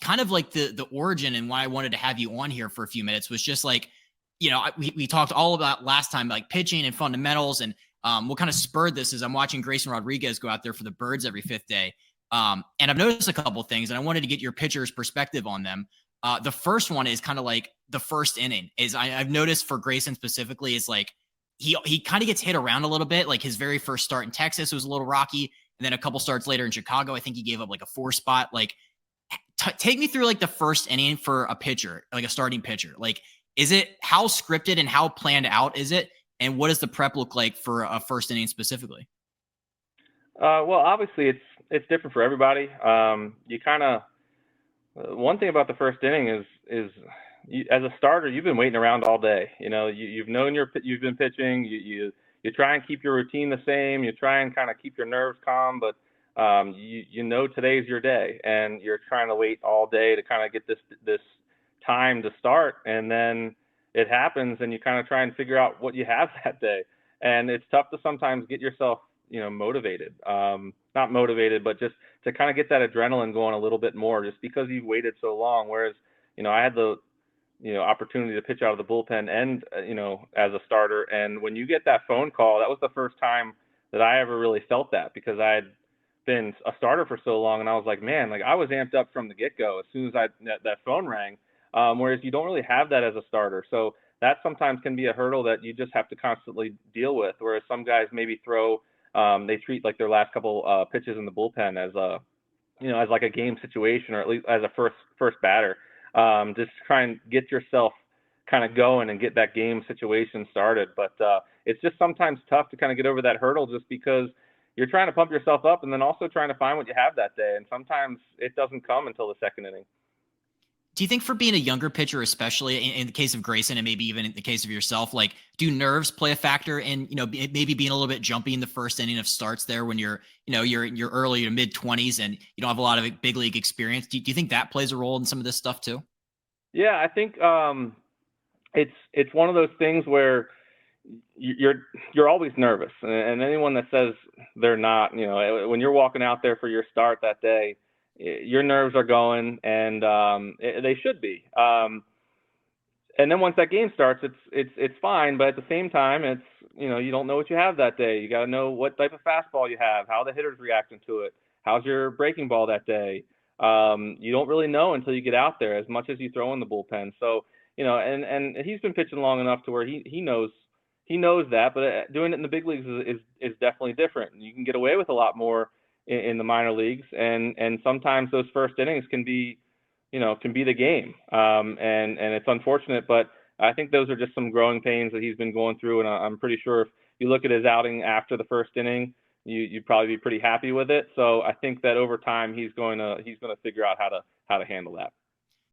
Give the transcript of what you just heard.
Kind of like the origin and why I wanted to have you on here for a few minutes was just like, we talked all about last time, like pitching and fundamentals. And what kind of spurred this is I'm watching Grayson Rodriguez go out there for the Birds every fifth day. And I've noticed a couple of things, and I wanted to get your pitcher's perspective on them. The first one is kind of like the first inning is I've noticed for Grayson specifically is like he kind of gets hit around a little bit. Like his very first start in Texas was a little rocky. And then a couple starts later in Chicago, I think he gave up like a 4 spot. Like take me through like the first inning for a pitcher, like a starting pitcher. Like, is it how scripted and how planned out is it? And what does the prep look like for a first inning specifically? Well, obviously it's different for everybody. You kind of one thing about the first inning is you, as a starter, you've been waiting around all day. You've known you've been pitching. You try and keep your routine the same. You try and kind of keep your nerves calm, but today's your day, and you're trying to wait all day to kind of get this time to start, and then it happens, and you kind of try and figure out what you have that day, and it's tough to sometimes get yourself motivated, not motivated, but just to kind of get that adrenaline going a little bit more, just because you've waited so long. Whereas I had the opportunity to pitch out of the bullpen and as a starter, and when you get that phone call, that was the first time that I ever really felt that, because I had been a starter for so long, and I was like, man, like I was amped up from the get-go as soon as that phone rang. Whereas you don't really have that as a starter, so that sometimes can be a hurdle that you just have to constantly deal with. Whereas some guys maybe they treat like their last couple pitches in the bullpen as as like a game situation, or at least as a first batter, just try and get yourself kind of going and get that game situation started. But it's just sometimes tough to kind of get over that hurdle, just because you're trying to pump yourself up and then also trying to find what you have that day. And sometimes it doesn't come until the second inning. Do you think for being a younger pitcher, especially in the case of Grayson and maybe even in the case of yourself, like do nerves play a factor in, maybe being a little bit jumpy in the first inning of starts there when you're early to mid 20s and you don't have a lot of big league experience? Do you think that plays a role in some of this stuff too? Yeah, I think it's one of those things where you're always nervous, and anyone that says they're not, when you're walking out there for your start that day, your nerves are going, and they should be. And then once that game starts, it's fine, but at the same time, it's you don't know what you have that day. You got to know what type of fastball you have, how the hitter's reacting to it, how's your breaking ball that day. You don't really know until you get out there, as much as you throw in the bullpen. So and he's been pitching long enough to where he knows that, but doing it in the big leagues is definitely different. You can get away with a lot more in the minor leagues, and sometimes those first innings can be the game. And it's unfortunate, but I think those are just some growing pains that he's been going through. And I'm pretty sure if you look at his outing after the first inning, you'd probably be pretty happy with it. So I think that over time he's going to figure out how to handle that.